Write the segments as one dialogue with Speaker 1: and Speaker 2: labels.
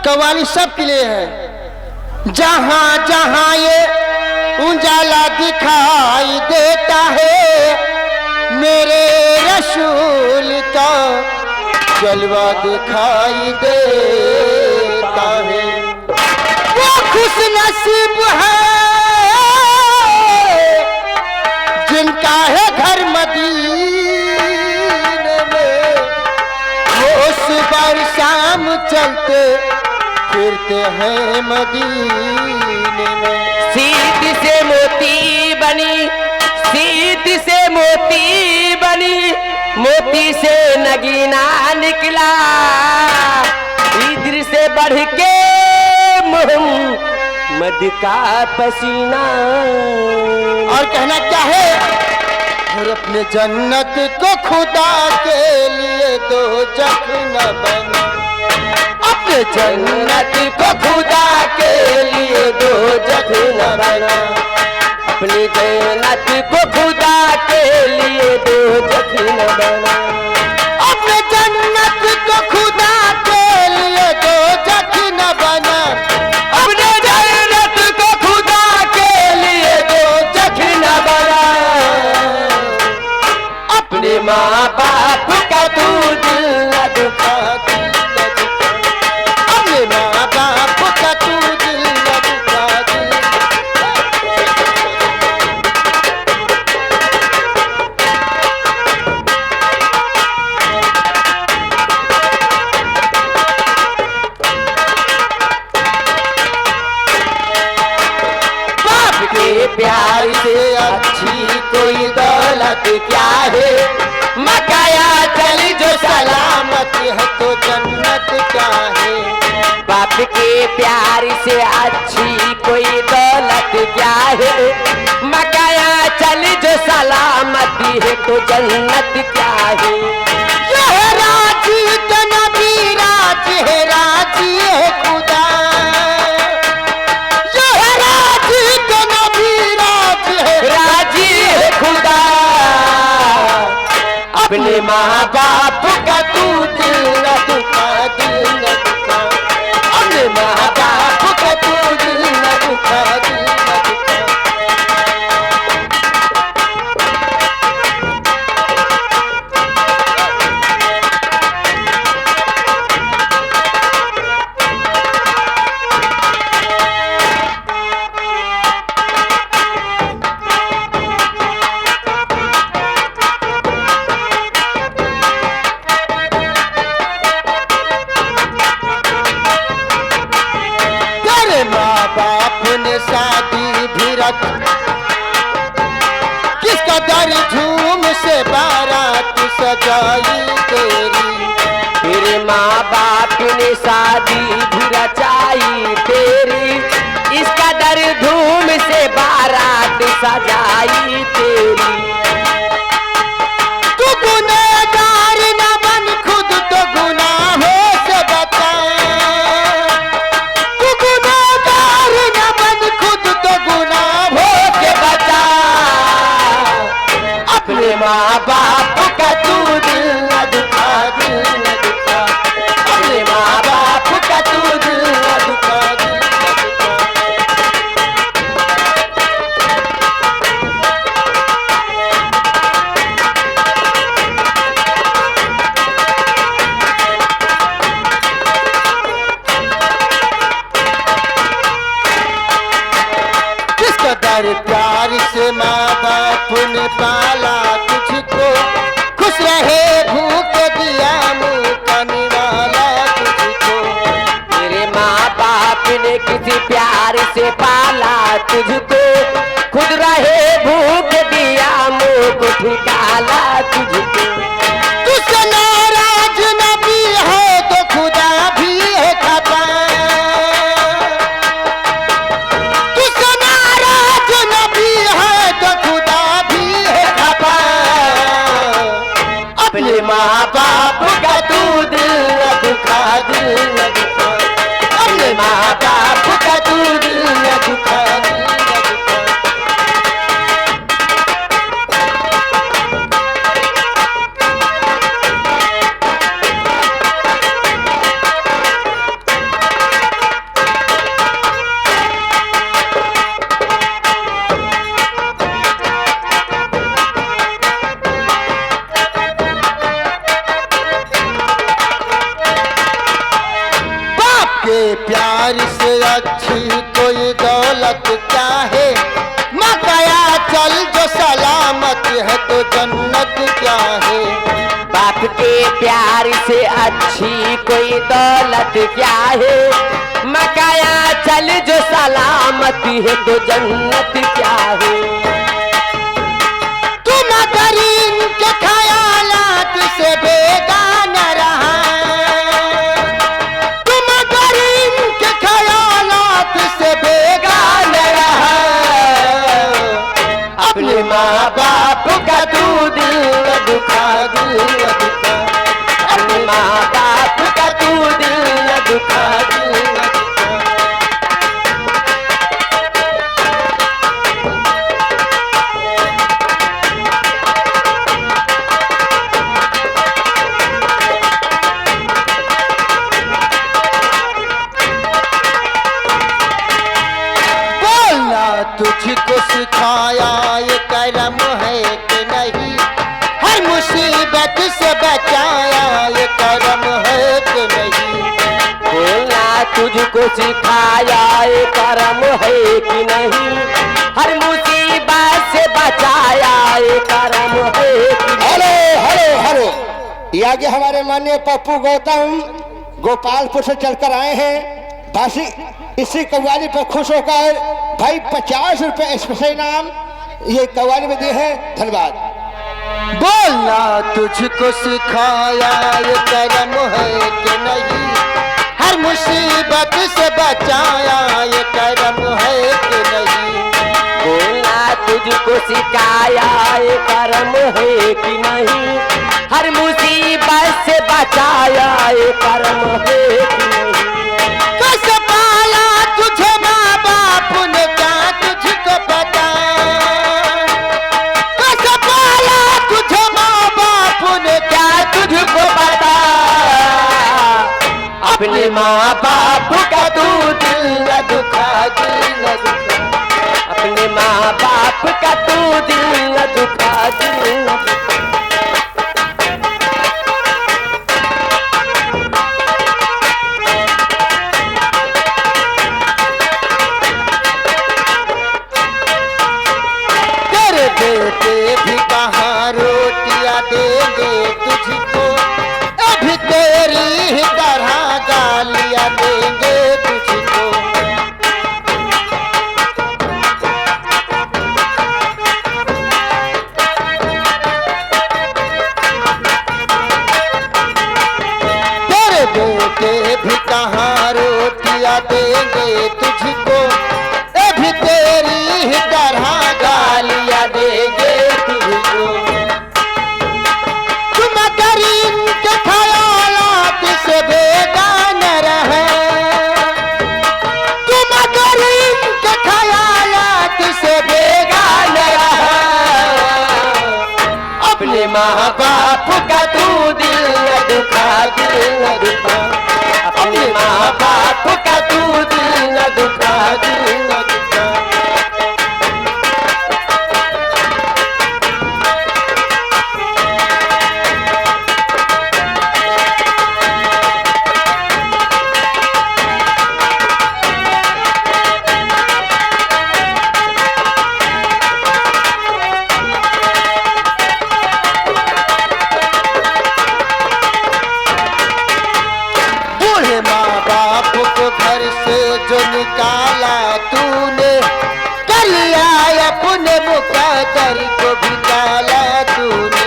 Speaker 1: कव्वाली सबके लिए है। जहां जहां ये उजाला दिखाई देता है, मेरे रसूल का जलवा दिखाई देता है। वो खुश नसीब है जिनका है घर मदीने में, वो सुबह शाम चलते फिरते हैं मदीने में।
Speaker 2: सीध से मोती बनी, सीध से मोती बनी, मोती से नगीना निकला, इधर से बढ़ के मोहम्मद का पसीना।
Speaker 1: और कहना क्या है, और अपने जन्नत को खुदा के लिए दो जख्म बना,
Speaker 2: अपने जन्नत को खुदा के लिए दो जख्म बना, अपनी जन्नत को खुदा के लिए दो जख्म बना,
Speaker 1: अपने जन्नत को खुदा के लिए दो जख्म बना,
Speaker 2: अपने जन्नत को खुदा के लिए दो जख्म बना, अपने माँ बाप का तू दिल न दुखा,
Speaker 1: अपने माँ बाप का तू दिल न दुखा।
Speaker 2: बाप के प्यार से अच्छी कोई दौलत क्या है, मकाया चली जो
Speaker 1: सलामत है तो जन्नत क्या है।
Speaker 2: बाप के प्यार से अच्छी कोई दौलत क्या है, मकाया चली जो सलामती है तो जन्नत क्या है।
Speaker 1: यह राजी तो नबी राज है, राजी है खुदा, यह राजी तो नबी राज है,
Speaker 2: राजी है खुदा, अपने माँ बाप का तू दिल न दुखा,
Speaker 1: दिल न दुखा,
Speaker 2: अपने माँ बाप का तू दिल न दुखा,
Speaker 1: दिल न दुखा। तेरे माँ बाप ने शादी भी रख, किसका दर झूम से बारात सजाई तेरी,
Speaker 2: तेरे माँ बाप ने शादी भी रचाई तेरी, इसका दर धूम से बारात सजाई तेरी।
Speaker 1: तू गुनहगार न बन खुद तो गुनाहों से बचा, तू गुनहगार न बन खुद तो गुनाहों
Speaker 2: के बचा, अपने माँ बाप का तू दिल न दुखा,
Speaker 1: दिल न दुखा,
Speaker 2: अपने माँ बाप का तू दिल न दुखा।
Speaker 1: दिल न दुखा। किस कदर प्यार से माँ बाप ने पाला तुझको, खुश रहे भूख दिया मुँह का निवाला तुझको,
Speaker 2: तेरे माँ बाप ने किसी प्यार से पाला तुझको, खुद रहे भूख दिया मुँह को ठिकाला तुझको।
Speaker 1: तुझसे नाराज नबी है तो खुदा भी है खफा, तुझसे नाराज नबी है तो खुदा भी है खफा,
Speaker 2: अपने माँ
Speaker 1: के प्यार से अच्छी कोई दौलत क्या है, मकाया चल जो सलामत है तो जन्नत क्या है।
Speaker 2: बाप के प्यार से अच्छी कोई दौलत क्या है, मकाया चल जो सलामती है तो जन्नत क्या है।
Speaker 1: तुम अगर इनके ख्यालात से बेगाना रहा, तुम अगर इनके ख्यालात से बेगाना रहा,
Speaker 2: अपने माँ बाप का तू दिल न दुखा, दिल न दुखा। अपने माँ बाप का तू दिल न दुखा, दिल न दुखा।
Speaker 1: बोलना तुझको सिखाया ये करम है कि नहीं, हर मुसीबत से बचाया ये करम है कि नहीं।
Speaker 2: बोलना तुझको सिखाया ये करम है कि नहीं, हर मुसीबत से बचाया ये करम है कि नहीं।
Speaker 3: हेलो हेलो हेलो, ये आगे हमारे माननीय पप्पू गौतम गोपालपुर से चलकर आए हैं। बासी इसी कव्वाली पर खुश होकर भाई 50 रुपए स्पेशल इनाम ये कव्वाली में दिए हैं। धन्यवाद।
Speaker 1: बोलना तुझको सिखाया ये करम है कि नहीं, हर मुसीबत से बचाया ये करम है कि नहीं।
Speaker 2: बोलना तुझको सिखाया ये करम है कि नहीं, हर मुसीबत से बचाया ये करम है कि नहीं।
Speaker 1: कैसे पाला तुझे माँ बाप ने क्या तुझको पता, कैसे पाला तुझे माँ बाप ने क्या
Speaker 2: तुझको पता, अपने माँ बाप का तू दिल न दुखा, दिल न दुखा। अपने माँ बाप का तू दिल न दुखा, दिल न दुखा।
Speaker 1: तेरे बेटे भी कहाँ रोटियां देंगे तुझको, अभी तेरी ही तरह गालियां देंगे तुझको। तेरे बेटे भी कहाँ रोटियां देंगे तुझको, अभी तेरी ही तरह गालियां देंगे तुझको। तुम अगर इनके ख्यालात से बेगाना रहे, तुम अगर इनके ख्यालात से बेगाना रहे,
Speaker 2: अपने माँ बाप का तू दिल न दुखा, दिल न दुखा। अपने माँ बाप का तू दिल न दुखा, दिल न दुखा।
Speaker 1: बूढ़े माँ बाप को घर से जो निकाला तूने, कर लिया अपने मुकद्दर को भी काला तूने।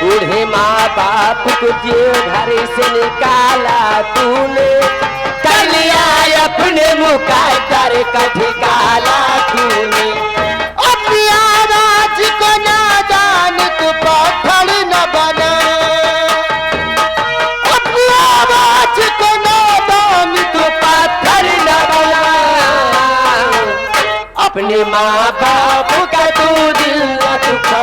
Speaker 2: बूढ़े माँ बाप को जो घर से निकाला तूने, कर लिया अपने मुकद्दर का ठिकाना तूने।
Speaker 1: अपनी आवाज को नादान तू पत्थर न बना, अपनी आवाज को नादान तू
Speaker 2: पत्थर न बना। अपने माँ बाप का तू दिल न दुखा,